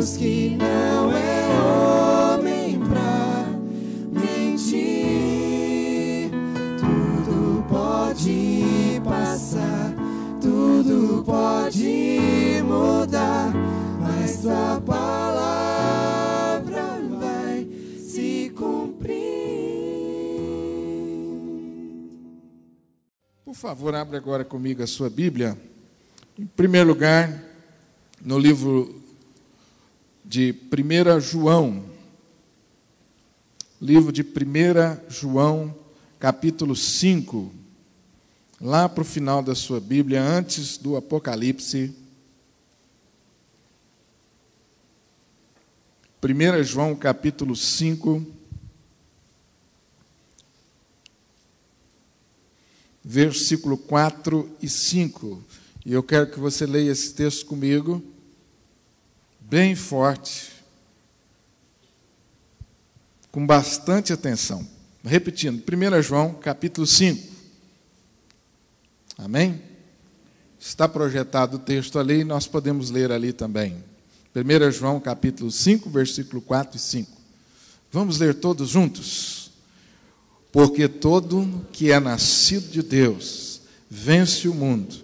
Deus que não é homem pra mentir. Tudo pode passar, tudo pode mudar, mas tua palavra vai se cumprir. Por favor, abra agora comigo a sua Bíblia. Em primeiro lugar, no livro de 1 João. Livro de 1 João, capítulo 5. Lá para o final da sua Bíblia, antes do Apocalipse. 1 João, capítulo 5. Versículo 4 e 5. E eu quero que você leia esse texto comigo, bem forte, com bastante atenção. Repetindo, 1 João, capítulo 5. Amém? Está projetado o texto ali e nós podemos ler ali também. 1 João, capítulo 5, versículo 4 e 5. Vamos ler todos juntos? Porque todo que é nascido de Deus vence o mundo,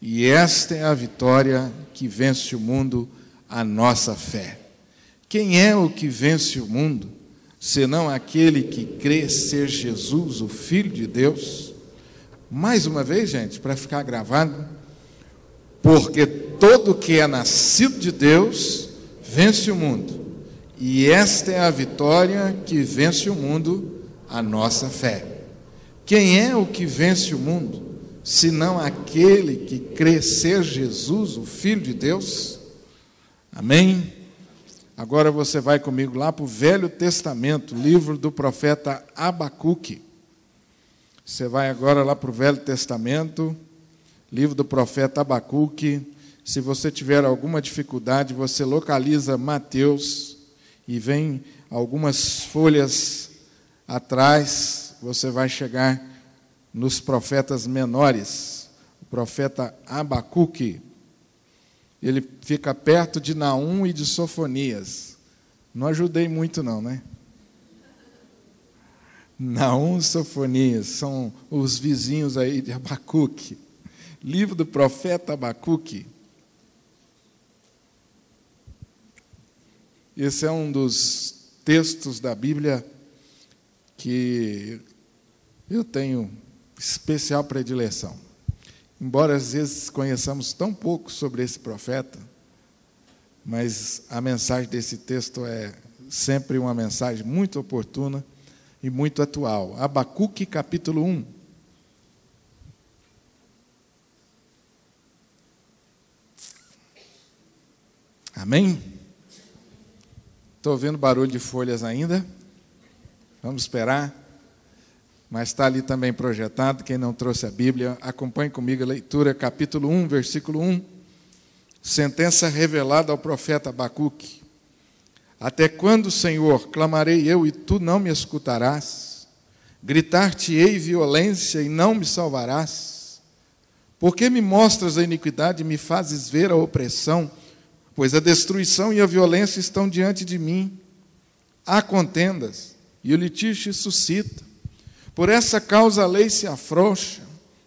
e esta é a vitória que vence o mundo, a nossa fé. Quem é o que vence o mundo, senão aquele que crê ser Jesus, o Filho de Deus? Mais uma vez, gente, para ficar gravado, porque todo que é nascido de Deus vence o mundo, e esta é a vitória que vence o mundo, a nossa fé. Quem é o que vence o mundo, senão aquele que crê ser Jesus, o Filho de Deus? Amém? Agora você vai comigo lá para o Velho Testamento, livro do profeta Abacuque. Você vai agora lá para o Velho Testamento, livro do profeta Abacuque. Se você tiver alguma dificuldade, você localiza Mateus e vem algumas folhas atrás, você vai chegar nos profetas menores. O profeta Abacuque, ele fica perto de Naum e de Sofonias. Não ajudei muito não, né? Naum e Sofonias são os vizinhos aí de Abacuque. Livro do profeta Abacuque. Esse é um dos textos da Bíblia que eu tenho especial predileção. Embora às vezes conheçamos tão pouco sobre esse profeta, mas a mensagem desse texto é sempre uma mensagem muito oportuna e muito atual. Abacuque, capítulo 1. Amém? Estou ouvindo barulho de folhas ainda. Vamos esperar. Mas está ali também projetado. Quem não trouxe a Bíblia, acompanhe comigo a leitura, capítulo 1, versículo 1. Sentença revelada ao profeta Abacuque. Até quando, Senhor, clamarei eu e tu não me escutarás? Gritar-te-ei violência e não me salvarás? Por que me mostras a iniquidade e me fazes ver a opressão? Pois a destruição e a violência estão diante de mim. Há contendas e o litígio suscita. Por essa causa a lei se afrouxa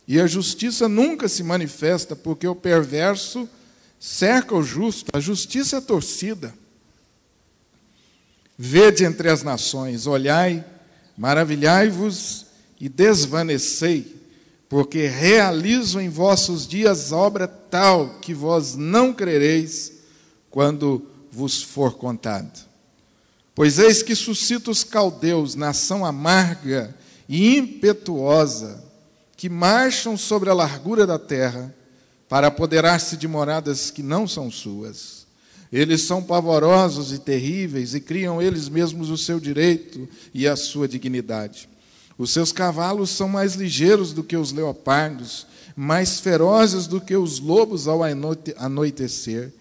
e a justiça nunca se manifesta, porque o perverso cerca o justo, a justiça é torcida. Vede entre as nações, olhai, maravilhai-vos e desvanecei, porque realizo em vossos dias obra tal que vós não crereis quando vos for contado. Pois eis que suscita os caldeus, nação amarga e impetuosa, que marcham sobre a largura da terra, para apoderar-se de moradas que não são suas. Eles são pavorosos e terríveis, e criam eles mesmos o seu direito e a sua dignidade. Os seus cavalos são mais ligeiros do que os leopardos, mais ferozes do que os lobos ao anoitecer.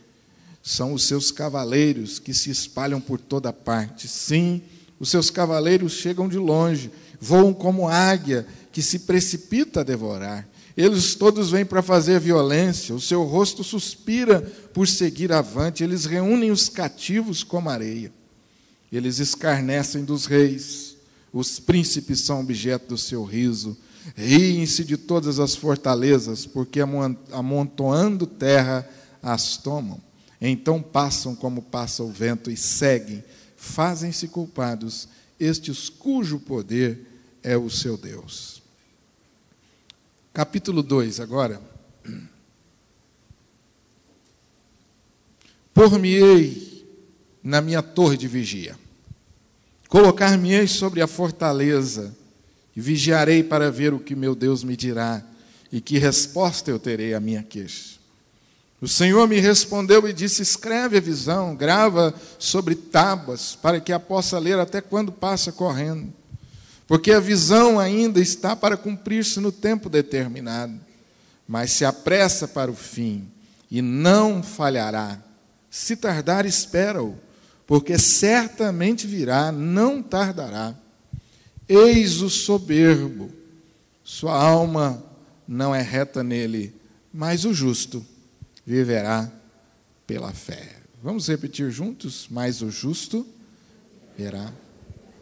São os seus cavaleiros que se espalham por toda parte. Sim, os seus cavaleiros chegam de longe, voam como águia que se precipita a devorar. Eles todos vêm para fazer violência, o seu rosto suspira por seguir avante, eles reúnem os cativos como areia. Eles escarnecem dos reis, os príncipes são objeto do seu riso, riem-se de todas as fortalezas, porque amontoando terra as tomam. Então passam como passa o vento e seguem, fazem-se culpados, estes cujo poder é o seu Deus. Capítulo 2 agora. Por-me-ei na minha torre de vigia, colocar-me-ei sobre a fortaleza, e vigiarei para ver o que meu Deus me dirá, e que resposta eu terei à minha queixa. O Senhor me respondeu e disse: escreve a visão, grava sobre tábuas, para que a possa ler até quando passa correndo. Porque a visão ainda está para cumprir-se no tempo determinado, mas se apressa para o fim, e não falhará. Se tardar, espera-o, porque certamente virá, não tardará. Eis o soberbo, sua alma não é reta nele, mas o justo viverá pela fé. Vamos repetir juntos? Mas o justo viverá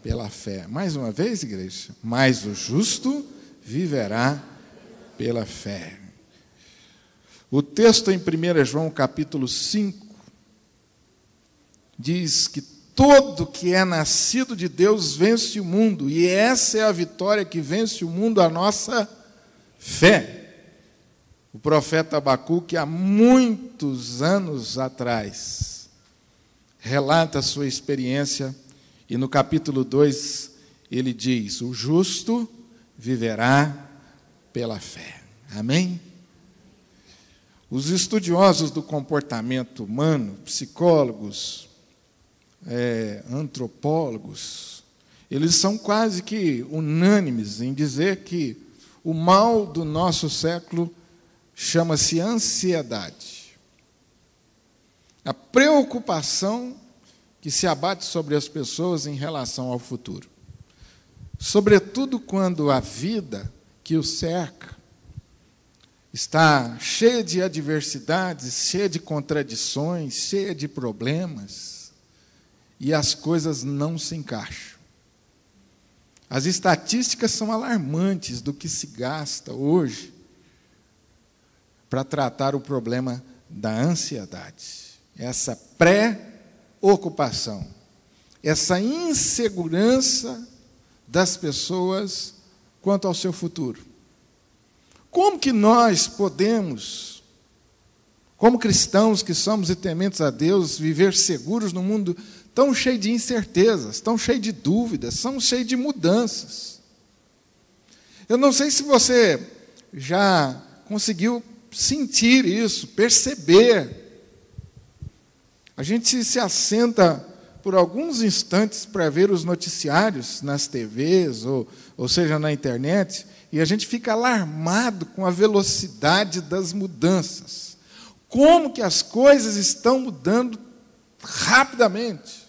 pela fé. Mais uma vez, igreja. Mas o justo viverá pela fé. O texto em 1 João capítulo 5 diz que todo que é nascido de Deus vence o mundo, e essa é a vitória que vence o mundo, a nossa fé. O profeta Abacuque, há muitos anos atrás, relata a sua experiência, e no capítulo 2 ele diz: o justo viverá pela fé. Amém? Os estudiosos do comportamento humano, psicólogos, antropólogos, eles são quase que unânimes em dizer que o mal do nosso século chama-se ansiedade. A preocupação que se abate sobre as pessoas em relação ao futuro. Sobretudo quando a vida que o cerca está cheia de adversidades, cheia de contradições, cheia de problemas, e as coisas não se encaixam. As estatísticas são alarmantes do que se gasta hoje para tratar o problema da ansiedade. Essa pré-ocupação, essa insegurança das pessoas quanto ao seu futuro. Como que nós podemos, como cristãos que somos e tementes a Deus, viver seguros num mundo tão cheio de incertezas, tão cheio de dúvidas, tão cheio de mudanças? Eu não sei se você já conseguiu sentir isso, perceber. A gente se assenta por alguns instantes para ver os noticiários nas TVs, ou seja, na internet, e a gente fica alarmado com a velocidade das mudanças. Como que as coisas estão mudando rapidamente.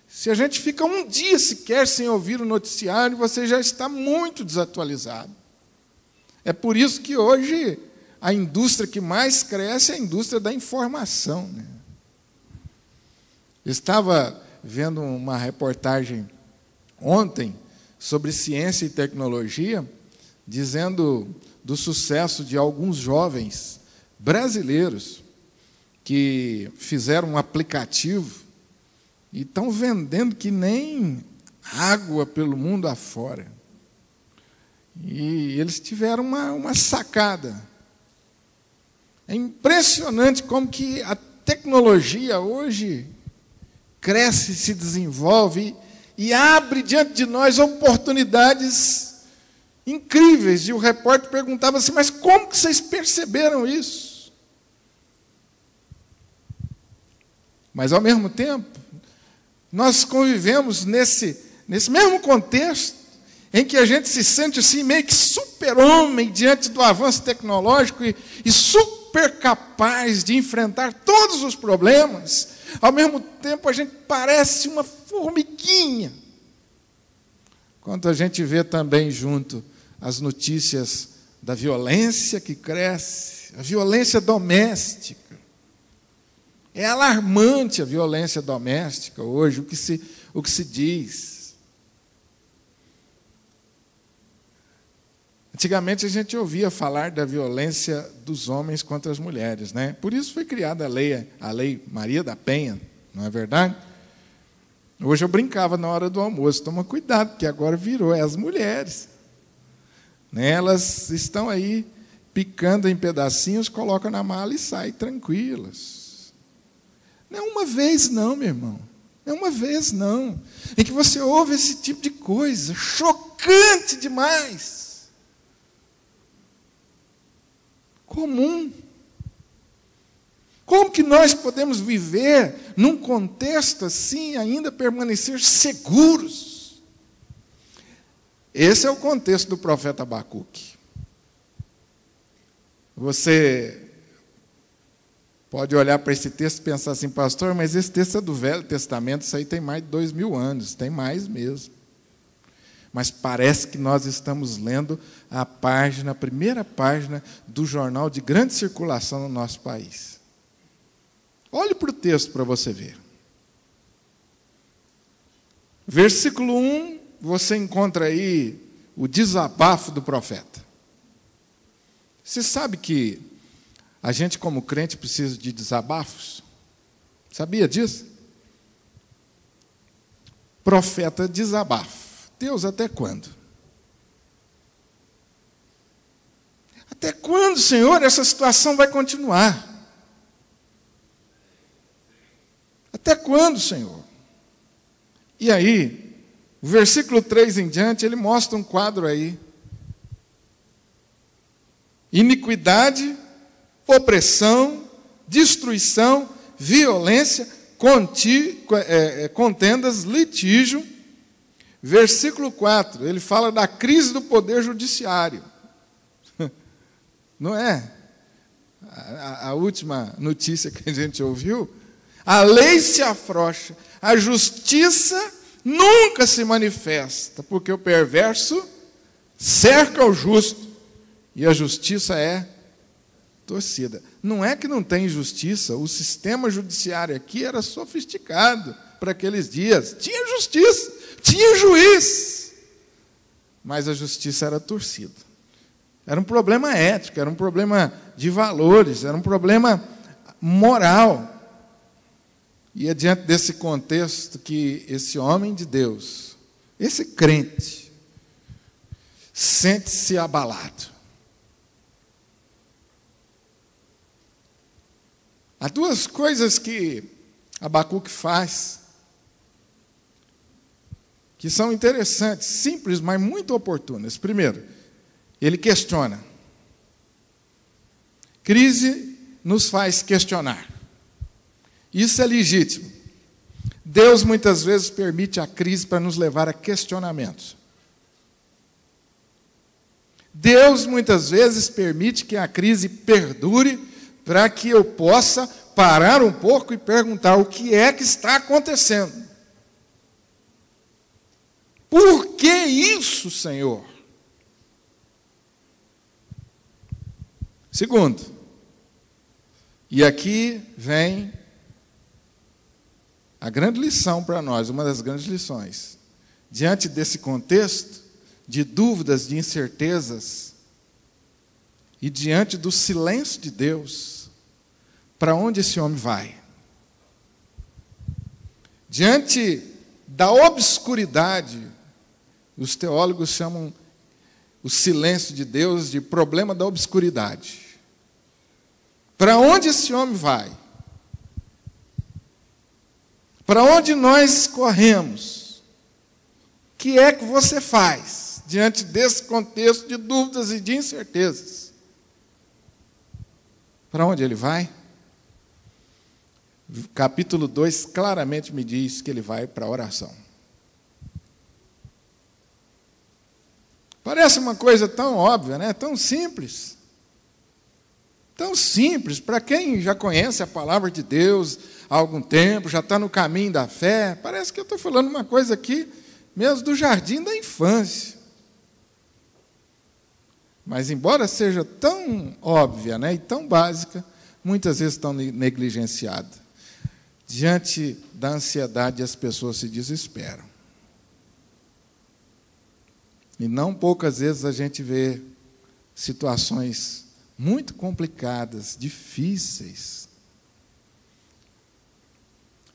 Se a gente fica um dia sequer sem ouvir o noticiário, você já está muito desatualizado. É por isso que hoje a indústria que mais cresce é a indústria da informação, né? Eu estava vendo uma reportagem ontem sobre ciência e tecnologia, dizendo do sucesso de alguns jovens brasileiros que fizeram um aplicativo e estão vendendo que nem água pelo mundo afora. E eles tiveram uma sacada. É impressionante como que a tecnologia hoje cresce, se desenvolve e abre diante de nós oportunidades incríveis. E o repórter perguntava assim: mas como que vocês perceberam isso? Mas, ao mesmo tempo, nós convivemos nesse mesmo contexto em que a gente se sente assim meio que super-homem diante do avanço tecnológico e super capaz de enfrentar todos os problemas. Ao mesmo tempo, a gente parece uma formiguinha. Quando a gente vê também junto as notícias da violência que cresce, a violência doméstica. É alarmante a violência doméstica hoje, o que se diz. Antigamente a gente ouvia falar da violência dos homens contra as mulheres, né? Por isso foi criada a lei Maria da Penha, não é verdade? Hoje eu brincava na hora do almoço, toma cuidado, porque agora virou, as mulheres. Né? Elas estão aí picando em pedacinhos, colocam na mala e saem tranquilas. Não é uma vez não, meu irmão. Não é uma vez não. Em que você ouve esse tipo de coisa, chocante demais. Comum. Como que nós podemos viver num contexto assim, ainda permanecer seguros? Esse é o contexto do profeta Abacuque. Você pode olhar para esse texto e pensar assim, pastor, mas esse texto é do Velho Testamento, isso aí tem mais de 2000 anos, tem mais mesmo. Mas parece que nós estamos lendo a primeira página do jornal de grande circulação no nosso país. Olhe para o texto para você ver. Versículo 1, você encontra aí o desabafo do profeta. Você sabe que a gente, como crente, precisa de desabafos? Sabia disso? Profeta desabafa. Deus, até quando? Até quando, Senhor, essa situação vai continuar? Até quando, Senhor? E aí, o versículo 3 em diante, ele mostra um quadro aí. Iniquidade, opressão, destruição, violência, contendas, litígio. Versículo 4, ele fala da crise do poder judiciário. Não é? A última notícia que a gente ouviu, a lei se afrouxa, a justiça nunca se manifesta, porque o perverso cerca o justo, e a justiça é torcida. Não é que não tem justiça, o sistema judiciário aqui era sofisticado para aqueles dias. Tinha justiça, tinha juiz, mas a justiça era torcida. Era um problema ético, era um problema de valores, era um problema moral. E é diante desse contexto que esse homem de Deus, esse crente, sente-se abalado. Há duas coisas que Abacuque faz, que são interessantes, simples, mas muito oportunas. Primeiro, ele questiona. Crise nos faz questionar. Isso é legítimo. Deus muitas vezes permite a crise para nos levar a questionamentos. Deus muitas vezes permite que a crise perdure para que eu possa parar um pouco e perguntar o que é que está acontecendo. Por que isso, Senhor? Segundo, e aqui vem a grande lição para nós, uma das grandes lições. Diante desse contexto de dúvidas, de incertezas, e diante do silêncio de Deus, para onde esse homem vai? Diante da obscuridade, os teólogos chamam o silêncio de Deus de problema da obscuridade. Para onde esse homem vai? Para onde nós corremos? O que é que você faz diante desse contexto de dúvidas e de incertezas? Para onde ele vai? Capítulo 2 claramente me diz que ele vai para a oração. Parece uma coisa tão óbvia, né? Tão simples. Tão simples. Para quem já conhece a palavra de Deus há algum tempo, já está no caminho da fé, parece que eu estou falando uma coisa aqui, mesmo do jardim da infância. mas embora seja tão óbvia, né, e tão básica, muitas vezes tão negligenciada. Diante da ansiedade, as pessoas se desesperam. E não poucas vezes a gente vê situações muito complicadas, difíceis,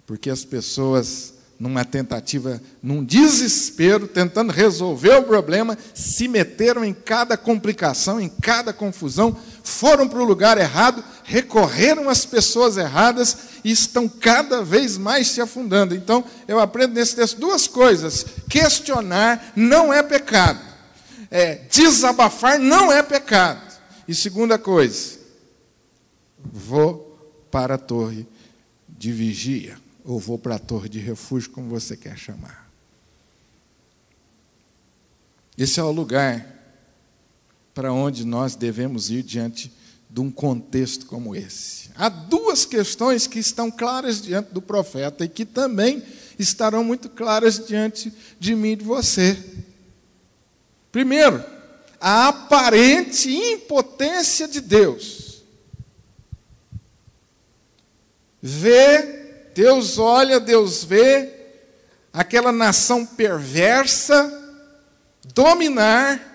porque as pessoas, numa tentativa, num desespero, tentando resolver o problema, se meteram em cada complicação, em cada confusão, foram para o lugar errado, recorreram às pessoas erradas e estão cada vez mais se afundando. Então, eu aprendo nesse texto duas coisas: questionar não é pecado, desabafar não é pecado. E segunda coisa, vou para a torre de vigia, ou vou para a torre de refúgio, como você quer chamar. Esse é o lugar para onde nós devemos ir diante de um contexto como esse. Há duas questões que estão claras diante do profeta e que também estarão muito claras diante de mim e de você. Primeiro, a aparente impotência de Deus. Deus olha, Deus vê aquela nação perversa dominar,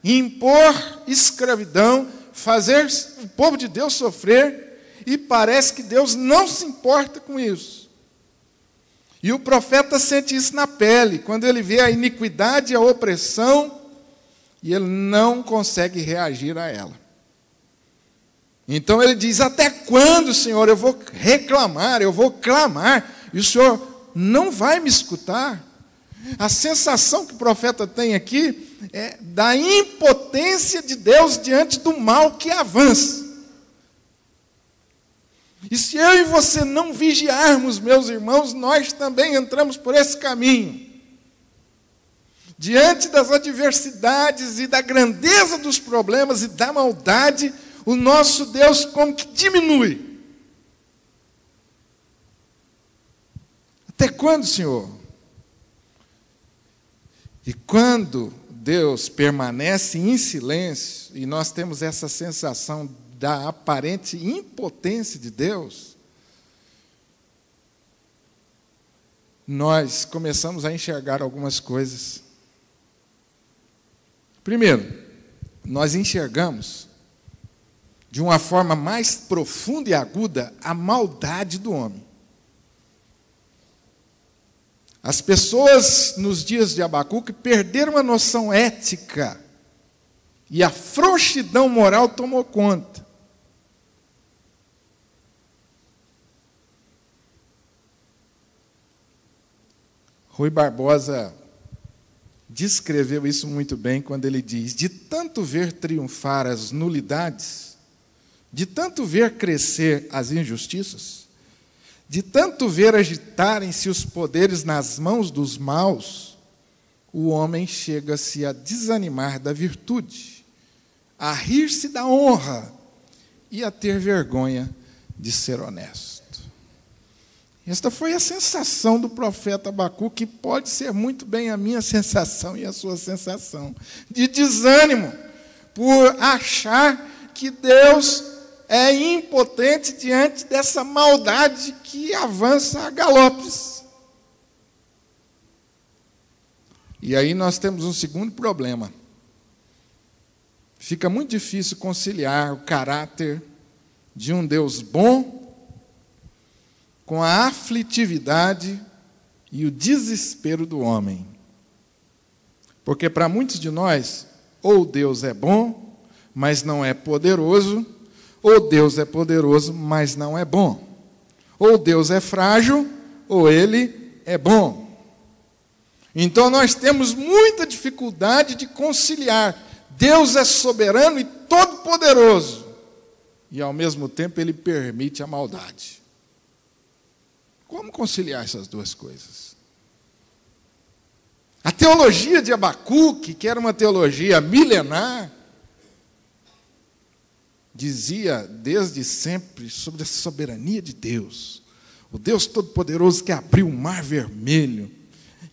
impor escravidão, fazer o povo de Deus sofrer, e parece que Deus não se importa com isso. E o profeta sente isso na pele, quando ele vê a iniquidade e a opressão, e ele não consegue reagir a ela. Então ele diz: até quando, Senhor, eu vou reclamar, eu vou clamar, e o Senhor não vai me escutar? A sensação que o profeta tem aqui é da impotência de Deus diante do mal que avança. E se eu e você não vigiarmos, meus irmãos, nós também entramos por esse caminho. Diante das adversidades e da grandeza dos problemas e da maldade, o nosso Deus como que diminui. Até quando, Senhor? E quando Deus permanece em silêncio, e nós temos essa sensação da aparente impotência de Deus, nós começamos a enxergar algumas coisas. Primeiro, nós enxergamos de uma forma mais profunda e aguda a maldade do homem. As pessoas nos dias de Abacuque perderam a noção ética e a frouxidão moral tomou conta. Rui Barbosa descreveu isso muito bem quando ele diz: de tanto ver triunfar as nulidades, de tanto ver crescer as injustiças, de tanto ver agitarem-se os poderes nas mãos dos maus, o homem chega-se a desanimar da virtude, a rir-se da honra e a ter vergonha de ser honesto. Esta foi a sensação do profeta Abacuque, que pode ser muito bem a minha sensação e a sua sensação, de desânimo, por achar que Deus é impotente diante dessa maldade que avança a galopes. E aí nós temos um segundo problema. Fica muito difícil conciliar o caráter de um Deus bom com a aflitividade e o desespero do homem. Porque para muitos de nós, ou Deus é bom, mas não é poderoso, ou Deus é poderoso, mas não é bom. Ou Deus é frágil, ou Ele é bom. Então nós temos muita dificuldade de conciliar. Deus é soberano e todo-poderoso, e ao mesmo tempo Ele permite a maldade. Como conciliar essas duas coisas? A teologia de Abacuque, que era uma teologia milenar, dizia desde sempre sobre a soberania de Deus, o Deus Todo-Poderoso que abriu o mar vermelho,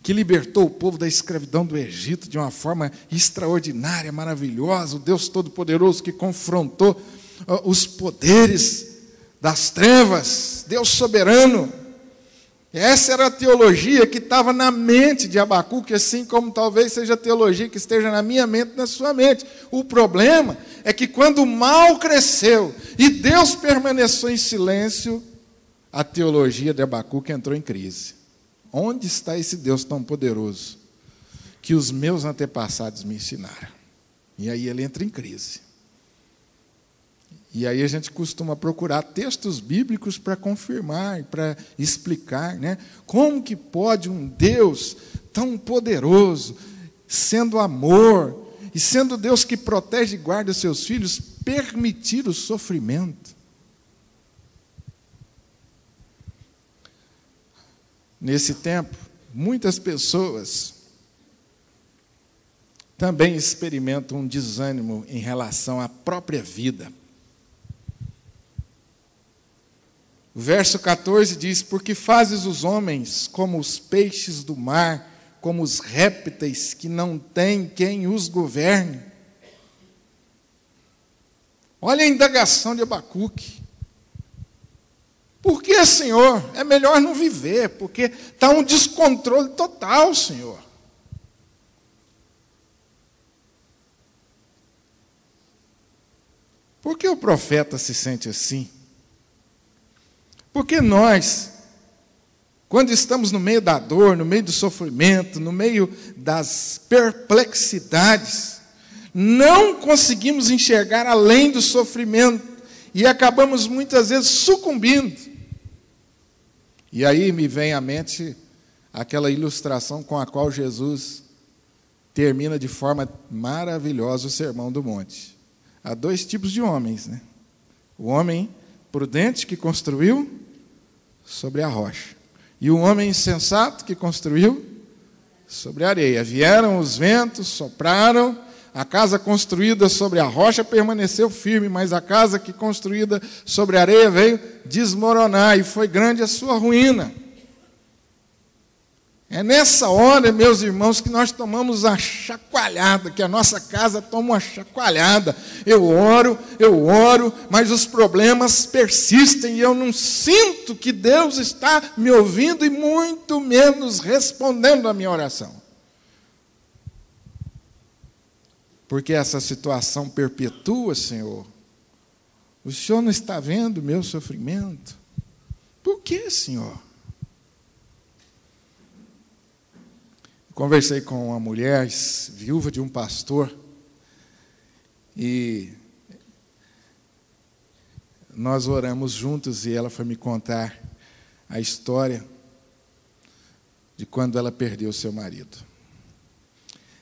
que libertou o povo da escravidão do Egito de uma forma extraordinária, maravilhosa, o Deus Todo-Poderoso que confrontou os poderes das trevas, Deus soberano. Essa era a teologia que estava na mente de Abacuque, assim como talvez seja a teologia que esteja na minha mente e na sua mente. O problema é que quando o mal cresceu e Deus permaneceu em silêncio, a teologia de Abacuque entrou em crise. Onde está esse Deus tão poderoso que os meus antepassados me ensinaram? E aí ele entra em crise. E aí a gente costuma procurar textos bíblicos para confirmar, para explicar, né? Como que pode um Deus tão poderoso, sendo amor, e sendo Deus que protege e guarda seus filhos, permitir o sofrimento? Nesse tempo, muitas pessoas também experimentam um desânimo em relação à própria vida. O verso 14 diz: porque fazes os homens como os peixes do mar, como os répteis que não têm quem os governe. Olha a indagação de Abacuque. Por que, Senhor? É melhor não viver, porque está um descontrole total, Senhor. Por que o profeta se sente assim? Porque nós, quando estamos no meio da dor, no meio do sofrimento, no meio das perplexidades, não conseguimos enxergar além do sofrimento e acabamos muitas vezes sucumbindo. E aí me vem à mente aquela ilustração com a qual Jesus termina de forma maravilhosa o Sermão do Monte. Há dois tipos de homens, né? O homem prudente que construiu sobre a rocha, e o homem insensato que construiu sobre a areia. Vieram os ventos, sopraram, a casa construída sobre a rocha permaneceu firme, mas a casa que construída sobre a areia veio desmoronar, e foi grande a sua ruína. É nessa hora, meus irmãos, que nós tomamos a chacoalhada, que a nossa casa toma uma chacoalhada. Eu oro, mas os problemas persistem e eu não sinto que Deus está me ouvindo e muito menos respondendo a minha oração. Porque essa situação perpetua, Senhor. O Senhor não está vendo o meu sofrimento? Por que, Senhor? Conversei com uma mulher, viúva de um pastor, e nós oramos juntos e ela foi me contar a história de quando ela perdeu seu marido.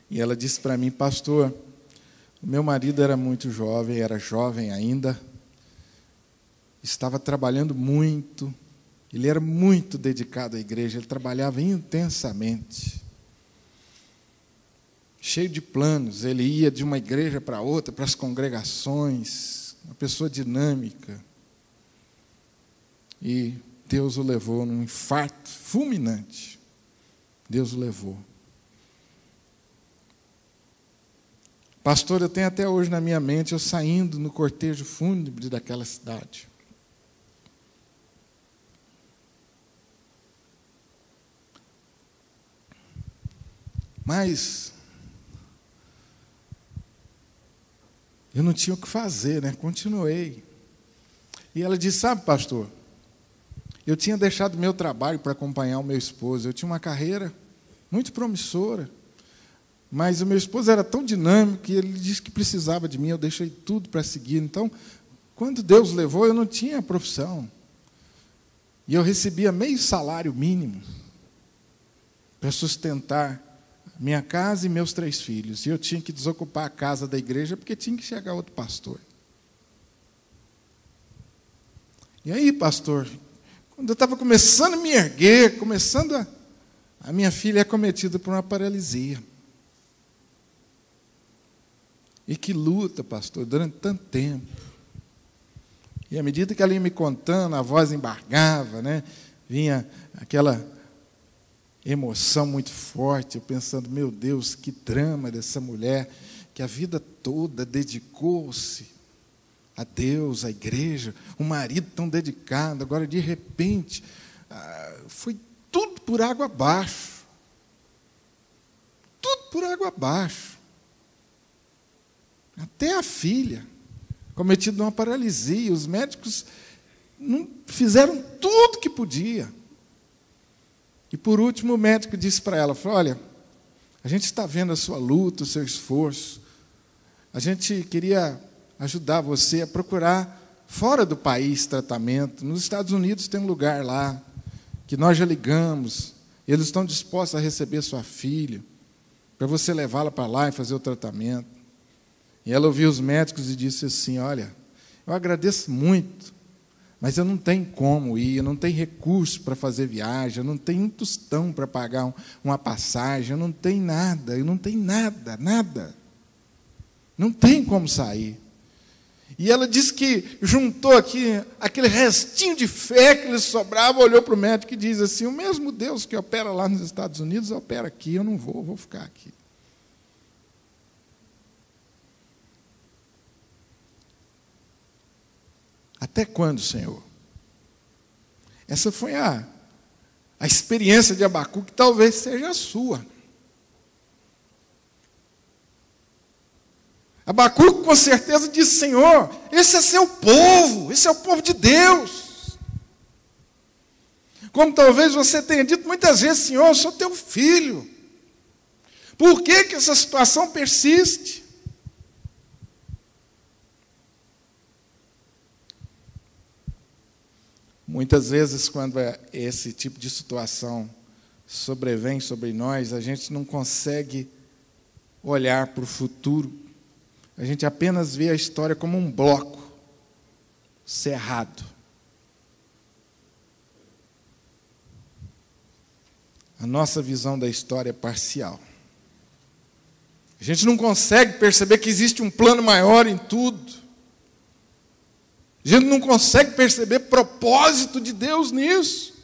E ela disse para mim: pastor, o meu marido era muito jovem, era jovem ainda, estava trabalhando muito, ele era muito dedicado à igreja, ele trabalhava intensamente, cheio de planos, ele ia de uma igreja para outra, para as congregações, uma pessoa dinâmica. E Deus o levou num infarto fulminante. Deus o levou. Pastor, eu tenho até hoje na minha mente eu saindo no cortejo fúnebre daquela cidade. Mas eu não tinha o que fazer, né? Continuei. E ela disse: sabe, pastor, eu tinha deixado meu trabalho para acompanhar o meu esposo. Eu tinha uma carreira muito promissora, mas o meu esposo era tão dinâmico que ele disse que precisava de mim. Eu deixei tudo para seguir. Então, quando Deus levou, eu não tinha profissão. E eu recebia meio salário mínimo para sustentar minha casa e meus 3 filhos. E eu tinha que desocupar a casa da igreja porque tinha que chegar outro pastor. E aí, pastor, quando eu estava começando a me erguer, a minha filha é acometida por uma paralisia. E que luta, pastor, durante tanto tempo. E à medida que ela ia me contando, a voz embargava, né? Vinha emoção muito forte, eu pensando, meu Deus, que drama dessa mulher, que a vida toda dedicou-se a Deus, à igreja, um marido tão dedicado, agora de repente, foi tudo por água abaixo. Tudo por água abaixo. Até a filha, cometida uma paralisia, os médicos não fizeram tudo que podia. E por último o médico disse para ela, falou, olha, a gente está vendo a sua luta, o seu esforço, a gente queria ajudar você a procurar fora do país tratamento. Nos Estados Unidos tem um lugar lá, que nós já ligamos, eles estão dispostos a receber sua filha, para você levá-la para lá e fazer o tratamento. E ela ouviu os médicos e disse assim, olha, eu agradeço muito, mas eu não tenho como ir, eu não tenho recurso para fazer viagem, eu não tenho um tostão para pagar uma passagem, eu não tenho nada, nada. Não tem como sair. E ela disse que juntou aqui aquele restinho de fé que lhe sobrava, olhou para o médico e diz assim, o mesmo Deus que opera lá nos Estados Unidos, opera aqui, eu não vou ficar aqui. Até quando, Senhor? Essa foi a experiência de Abacuque, que talvez seja a sua. Abacuque com certeza disse, Senhor, esse é seu povo, esse é o povo de Deus. Como talvez você tenha dito muitas vezes, Senhor, eu sou teu filho. Por que essa situação persiste? Muitas vezes, quando esse tipo de situação sobrevém sobre nós, a gente não consegue olhar para o futuro. A gente apenas vê a história como um bloco cerrado. A nossa visão da história é parcial. A gente não consegue perceber que existe um plano maior em tudo. A gente não consegue perceber propósito de Deus nisso.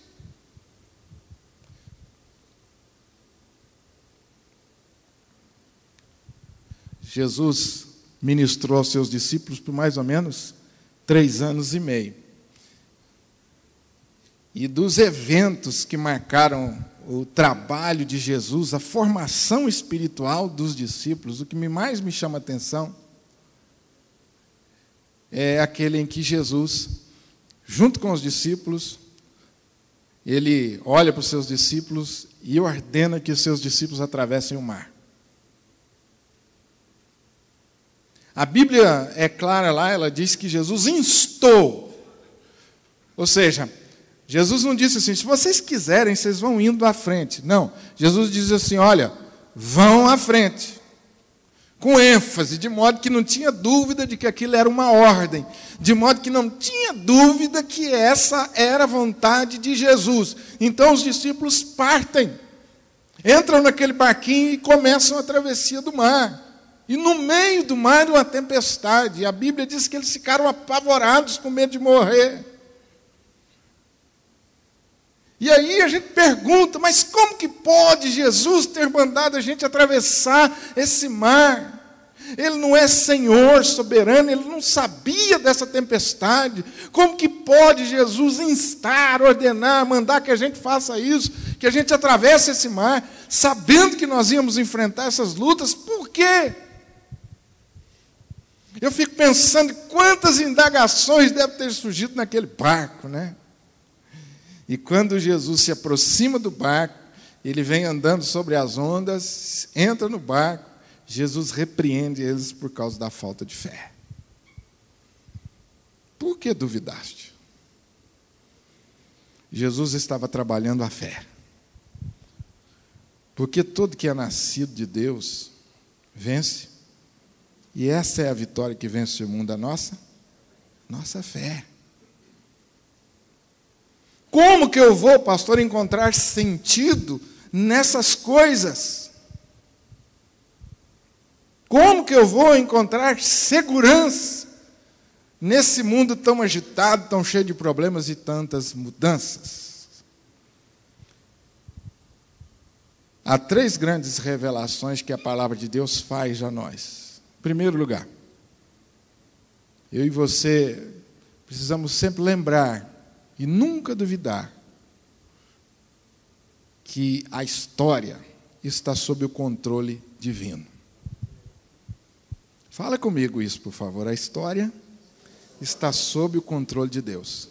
Jesus ministrou aos seus discípulos por mais ou menos 3 anos e meio. E dos eventos que marcaram o trabalho de Jesus, a formação espiritual dos discípulos, o que mais me chama a atenção é aquele em que Jesus, junto com os discípulos, ele olha para os seus discípulos e ordena que os seus discípulos atravessem o mar. A Bíblia é clara lá, ela diz que Jesus instou. Ou seja, Jesus não disse assim, se vocês quiserem, vocês vão indo à frente. Não, Jesus diz assim, olha, vão à frente. Com ênfase, de modo que não tinha dúvida de que aquilo era uma ordem, de modo que não tinha dúvida que essa era a vontade de Jesus. Então os discípulos partem, entram naquele barquinho e começam a travessia do mar. E no meio do mar uma tempestade, a Bíblia diz que eles ficaram apavorados com medo de morrer. E aí a gente pergunta, mas como que pode Jesus ter mandado a gente atravessar esse mar? Ele não é Senhor soberano, ele não sabia dessa tempestade. Como que pode Jesus instar, ordenar, mandar que a gente faça isso, que a gente atravesse esse mar, sabendo que nós íamos enfrentar essas lutas? Por quê? Eu fico pensando quantas indagações devem ter surgido naquele barco, né? E quando Jesus se aproxima do barco, ele vem andando sobre as ondas, entra no barco, Jesus repreende eles por causa da falta de fé. Por que duvidaste? Jesus estava trabalhando a fé. Porque todo que é nascido de Deus vence. E essa é a vitória que vence o mundo, a nossa fé. Como que eu vou, pastor, encontrar sentido nessas coisas? Como que eu vou encontrar segurança nesse mundo tão agitado, tão cheio de problemas e tantas mudanças? Há 3 grandes revelações que a palavra de Deus faz a nós. Em primeiro lugar, eu e você precisamos sempre lembrar e nunca duvidar que a história está sob o controle divino. Fala comigo isso, por favor. A história está sob o controle de Deus.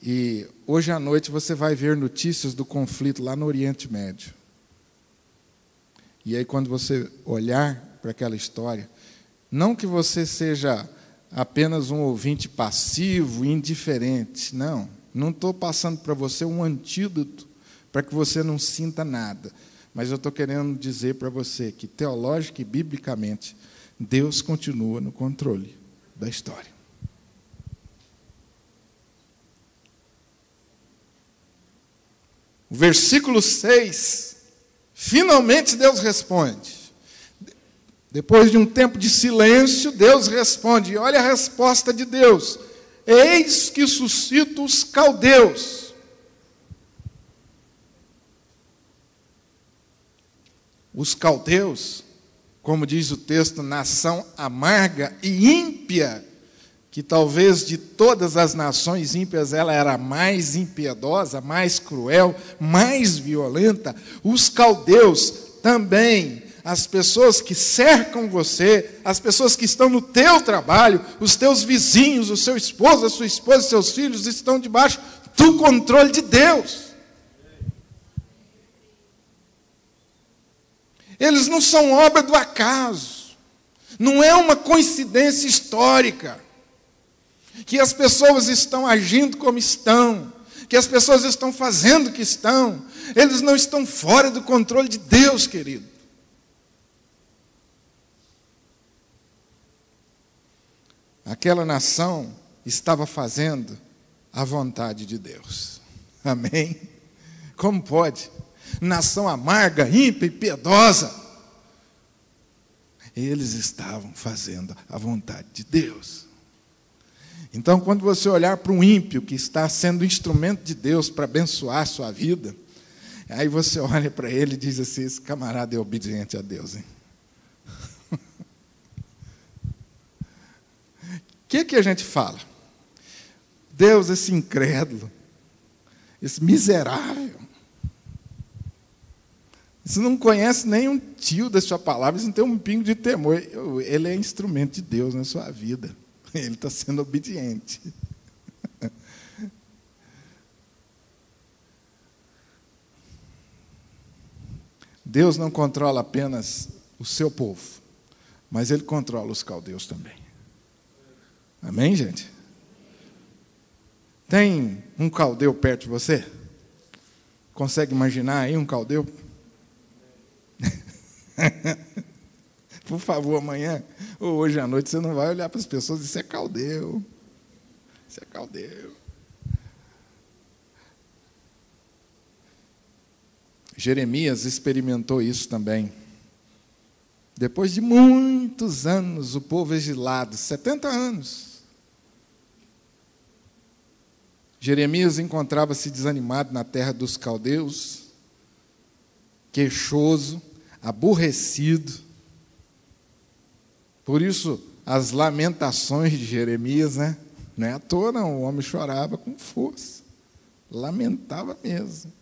E hoje à noite você vai ver notícias do conflito lá no Oriente Médio. E aí, quando você olhar para aquela história, não que você seja apenas um ouvinte passivo, indiferente, não estou passando para você um antídoto para que você não sinta nada, mas eu estou querendo dizer para você que, teológica e biblicamente, Deus continua no controle da história. O versículo 6, finalmente Deus responde. Depois de um tempo de silêncio, Deus responde. E olha a resposta de Deus: eis que suscito os caldeus. Os caldeus, como diz o texto, nação amarga e ímpia, que talvez de todas as nações ímpias ela era a mais impiedosa, mais cruel, mais violenta. Os caldeus também, as pessoas que cercam você, as pessoas que estão no teu trabalho, os teus vizinhos, o seu esposo, a sua esposa, seus filhos, estão debaixo do controle de Deus. Eles não são obra do acaso, não é uma coincidência histórica, que as pessoas estão agindo como estão, que as pessoas estão fazendo o que estão. Eles não estão fora do controle de Deus, querido. Aquela nação estava fazendo a vontade de Deus. Amém? Como pode? Nação amarga, ímpia e piedosa. Eles estavam fazendo a vontade de Deus. Então, quando você olhar para um ímpio que está sendo instrumento de Deus para abençoar a sua vida, aí você olha para ele e diz assim: esse camarada é obediente a Deus, hein? O que a gente fala? Deus, esse incrédulo, esse miserável, você não conhece nem um tio da sua palavra, você não tem um pingo de temor. Ele é instrumento de Deus na sua vida. Ele está sendo obediente. Deus não controla apenas o seu povo, mas Ele controla os caldeus também. Amém, gente? Tem um caldeu perto de você? Consegue imaginar aí um caldeu? Por favor, amanhã ou hoje à noite, você não vai olhar para as pessoas e dizer: isso é caldeu. Isso é caldeu. Jeremias experimentou isso também. Depois de muitos anos, o povo exilado, 70 anos. Jeremias encontrava-se desanimado na terra dos caldeus, queixoso, aborrecido. Por isso, as lamentações de Jeremias, não é à toa, não. O homem chorava com força, lamentava mesmo.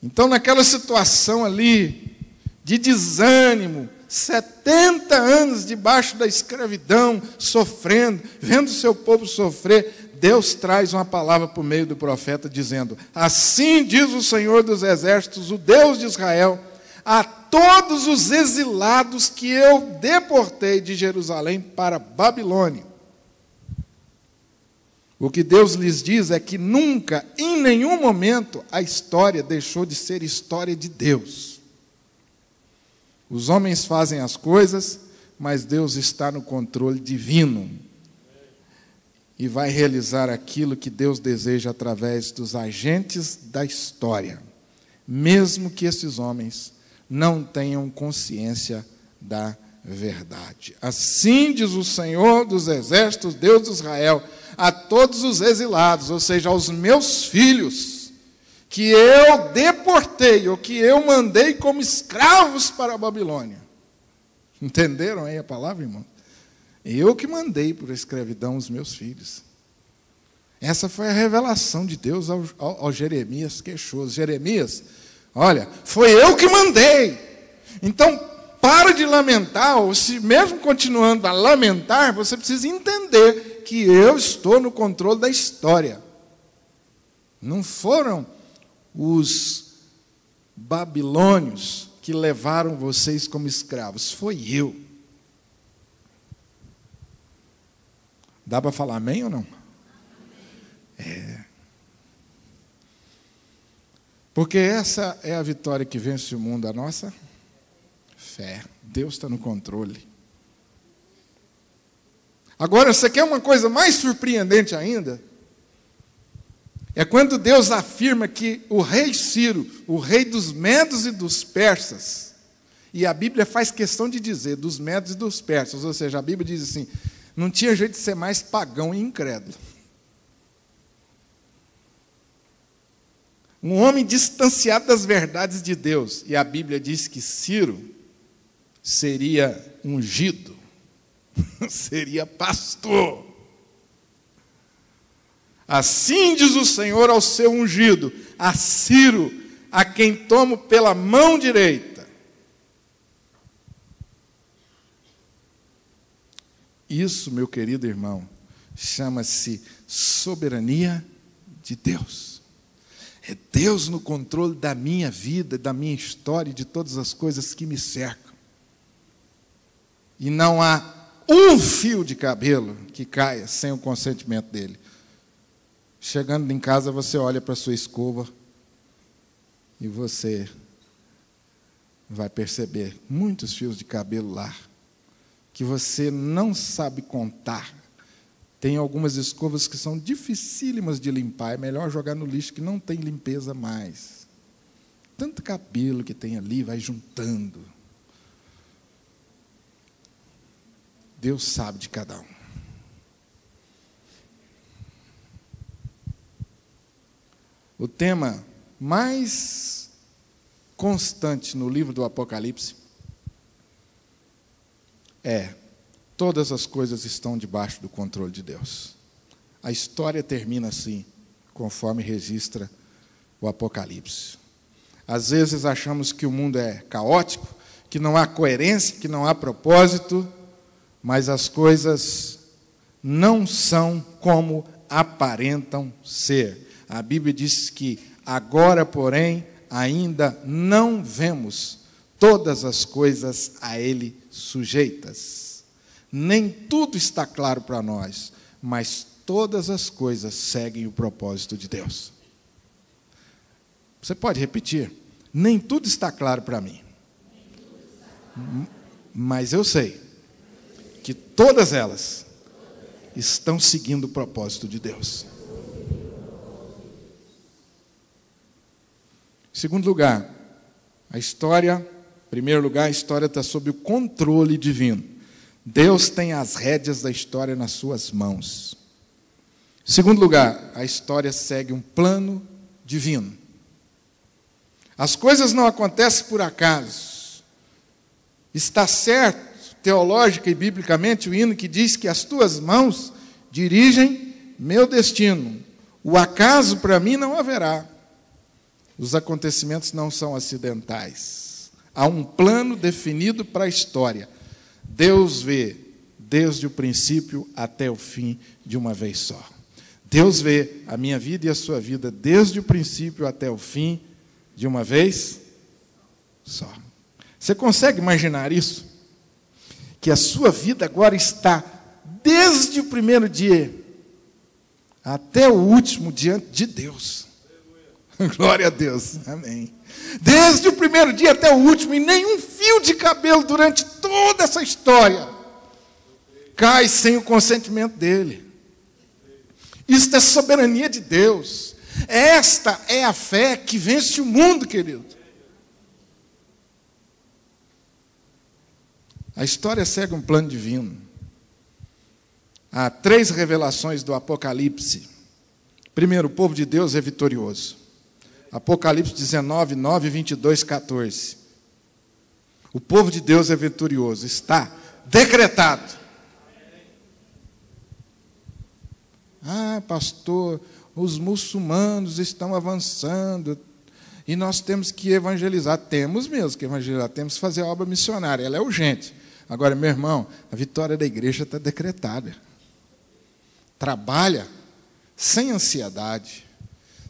Então, naquela situação ali, de desânimo, 70 anos debaixo da escravidão, sofrendo, vendo o seu povo sofrer, Deus traz uma palavra por meio do profeta, dizendo: assim diz o Senhor dos Exércitos, o Deus de Israel, a todos os exilados que eu deportei de Jerusalém para Babilônia. O que Deus lhes diz é que nunca, em nenhum momento, a história deixou de ser história de Deus. Os homens fazem as coisas, mas Deus está no controle divino. E vai realizar aquilo que Deus deseja através dos agentes da história, mesmo que esses homens não tenham consciência da verdade. Assim diz o Senhor dos Exércitos, Deus de Israel, a todos os exilados, ou seja, aos meus filhos, que eu deportei, ou que eu mandei como escravos para a Babilônia. Entenderam aí a palavra, irmão? Eu que mandei por escravidão os meus filhos. Essa foi a revelação de Deus ao Jeremias queixoso. Jeremias, olha, foi eu que mandei. Então, para de lamentar, ou se mesmo continuando a lamentar, você precisa entender que eu estou no controle da história. Não foram os babilônios que levaram vocês como escravos, foi eu. Dá para falar amém ou não? Porque essa é a vitória que vence o mundo, a nossa fé. Deus está no controle. Agora, você quer uma coisa mais surpreendente ainda? É quando Deus afirma que o rei Ciro, o rei dos medos e dos persas, e a Bíblia faz questão de dizer, dos medos e dos persas, ou seja, a Bíblia diz assim, não tinha jeito de ser mais pagão e incrédulo. Um homem distanciado das verdades de Deus. E a Bíblia diz que Ciro seria ungido, seria pastor. Assim diz o Senhor ao seu ungido, a Ciro, a quem tomo pela mão direita. Isso, meu querido irmão, chama-se soberania de Deus. É Deus no controle da minha vida, da minha história e de todas as coisas que me cercam. E não há um fio de cabelo que caia sem o consentimento dele. Chegando em casa, você olha para a sua escova e você vai perceber muitos fios de cabelo lá, que você não sabe contar. Tem algumas escovas que são dificílimas de limpar, é melhor jogar no lixo que não tem limpeza mais. Tanto cabelo que tem ali, vai juntando. Deus sabe de cada um. O tema mais constante no livro do Apocalipse é: todas as coisas estão debaixo do controle de Deus. A história termina assim, conforme registra o Apocalipse. Às vezes achamos que o mundo é caótico, que não há coerência, que não há propósito, mas as coisas não são como aparentam ser. A Bíblia diz que agora, porém, ainda não vemos todas as coisas a Ele sujeitas. Nem tudo está claro para nós, mas todas as coisas seguem o propósito de Deus. Você pode repetir? Nem tudo está claro para mim, mas eu sei que todas elas estão seguindo o propósito de Deus. Em segundo lugar, em primeiro lugar, a história está sob o controle divino. Deus tem as rédeas da história nas suas mãos. Em segundo lugar, a história segue um plano divino. As coisas não acontecem por acaso. Está certo, teológica e biblicamente, o hino que diz que as tuas mãos dirigem meu destino. O acaso para mim não haverá. Os acontecimentos não são acidentais. Há um plano definido para a história. Deus vê desde o princípio até o fim de uma vez só. Deus vê a minha vida e a sua vida desde o princípio até o fim de uma vez só. Você consegue imaginar isso? Que a sua vida agora está desde o primeiro dia até o último diante de Deus. Glória a Deus, amém. Desde o primeiro dia até o último, e nenhum fio de cabelo durante toda essa história cai sem o consentimento dele. Isto é soberania de Deus. Esta é a fé que vence o mundo, querido. A história segue um plano divino. Há 3 revelações do Apocalipse. Primeiro, o povo de Deus é vitorioso. Apocalipse 19, 9, 22, 14. O povo de Deus é vitorioso, está decretado. Ah, pastor, os muçulmanos estão avançando e nós temos que evangelizar. Temos mesmo que evangelizar, temos que fazer a obra missionária, ela é urgente. Agora, meu irmão, a vitória da igreja está decretada. Trabalha sem ansiedade,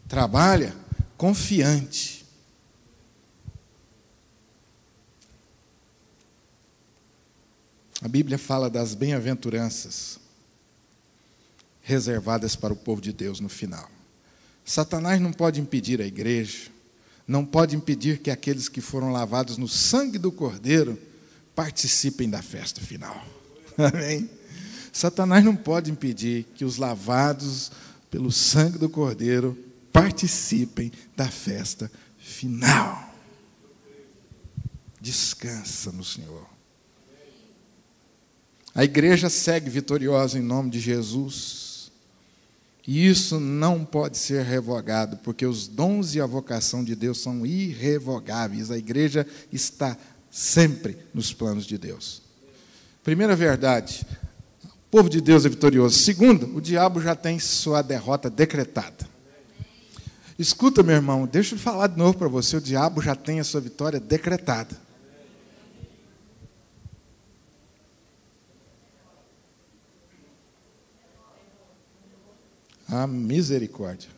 trabalha confiante. A Bíblia fala das bem-aventuranças reservadas para o povo de Deus no final. Satanás não pode impedir a igreja, não pode impedir que aqueles que foram lavados no sangue do Cordeiro participem da festa final. Amém? Satanás não pode impedir que os lavados pelo sangue do Cordeiro participem da festa final. Descansa no Senhor. A igreja segue vitoriosa em nome de Jesus. E isso não pode ser revogado, porque os dons e a vocação de Deus são irrevogáveis. A igreja está sempre nos planos de Deus. Primeira verdade, o povo de Deus é vitorioso. Segunda, o diabo já tem sua derrota decretada. Escuta, meu irmão, deixa eu falar de novo para você, o diabo já tem a sua vitória decretada. Ah, misericórdia.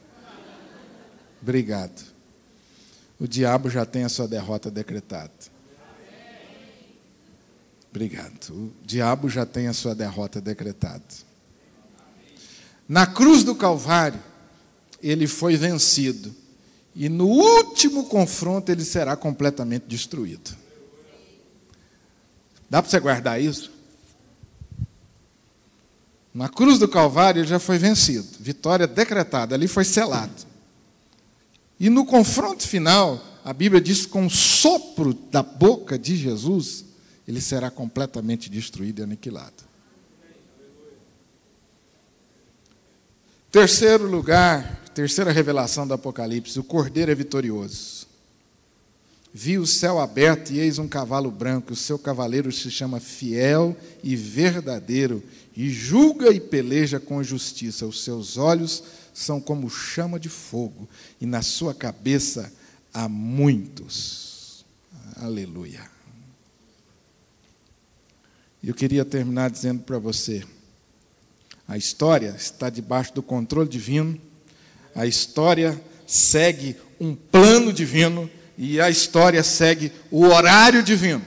Obrigado. O diabo já tem a sua derrota decretada. Obrigado. O diabo já tem a sua derrota decretada. Na cruz do Calvário, ele foi vencido. E no último confronto, ele será completamente destruído. Dá para você guardar isso? Na cruz do Calvário ele já foi vencido, vitória decretada, ali foi selado. E no confronto final, a Bíblia diz que com o sopro da boca de Jesus, ele será completamente destruído e aniquilado. Terceiro lugar, terceira revelação do Apocalipse, o Cordeiro é vitorioso. Vi o céu aberto e eis um cavalo branco, o seu cavaleiro se chama Fiel e Verdadeiro, e julga e peleja com justiça. Os seus olhos são como chama de fogo, e na sua cabeça há muitos. Aleluia. Eu queria terminar dizendo para você, a história está debaixo do controle divino, a história segue um plano divino, e a história segue o horário divino.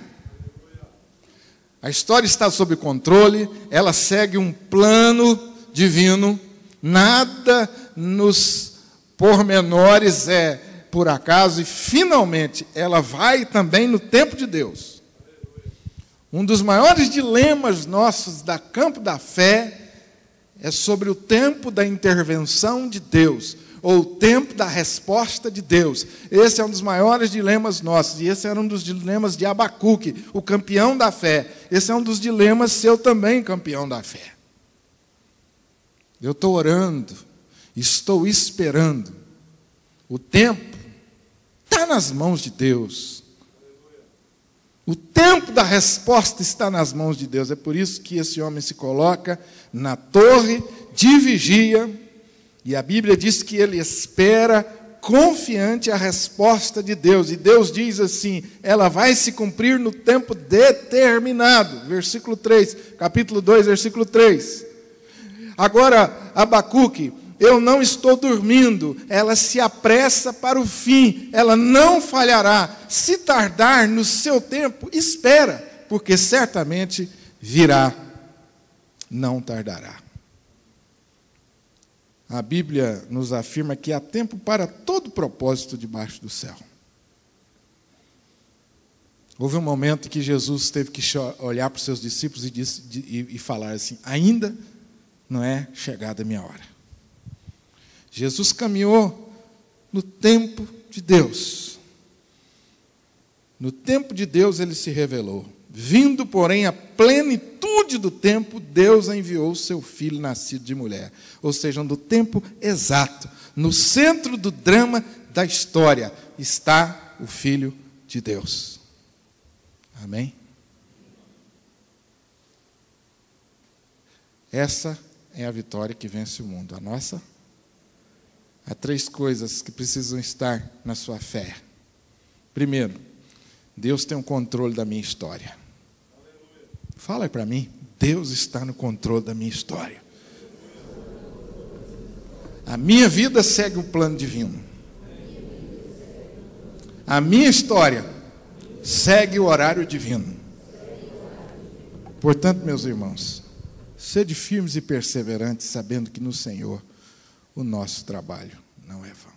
A história está sob controle, ela segue um plano divino, nada nos pormenores é por acaso, e finalmente ela vai também no tempo de Deus. Um dos maiores dilemas nossos da campo da fé é sobre o tempo da intervenção de Deus, ou o tempo da resposta de Deus. Esse é um dos maiores dilemas nossos, e esse era um dos dilemas de Abacuque, o campeão da fé. Esse é um dos dilemas seu também, campeão da fé. Eu estou orando, estou esperando. O tempo está nas mãos de Deus. O tempo da resposta está nas mãos de Deus. É por isso que esse homem se coloca na torre de vigia, e a Bíblia diz que ele espera confiante a resposta de Deus. E Deus diz assim, ela vai se cumprir no tempo determinado. Versículo 3, capítulo 2, versículo 3. Agora, Abacuque, eu não estou dormindo, ela se apressa para o fim, ela não falhará. Se tardar no seu tempo, espera, porque certamente virá, não tardará. A Bíblia nos afirma que há tempo para todo propósito debaixo do céu. Houve um momento que Jesus teve que olhar para os seus discípulos e falar assim, ainda não é chegada a minha hora. Jesus caminhou no tempo de Deus. No tempo de Deus ele se revelou. Vindo, porém, a plenitude do tempo, Deus enviou o seu filho nascido de mulher. Ou seja, no tempo exato, no centro do drama da história, está o Filho de Deus. Amém? Essa é a vitória que vence o mundo. A nossa? Há 3 coisas que precisam estar na sua fé. Primeiro, Deus tem o controle da minha história. Fala aí para mim, Deus está no controle da minha história. A minha vida segue o plano divino. A minha história segue o horário divino. Portanto, meus irmãos, sede firmes e perseverantes, sabendo que no Senhor o nosso trabalho não é vão.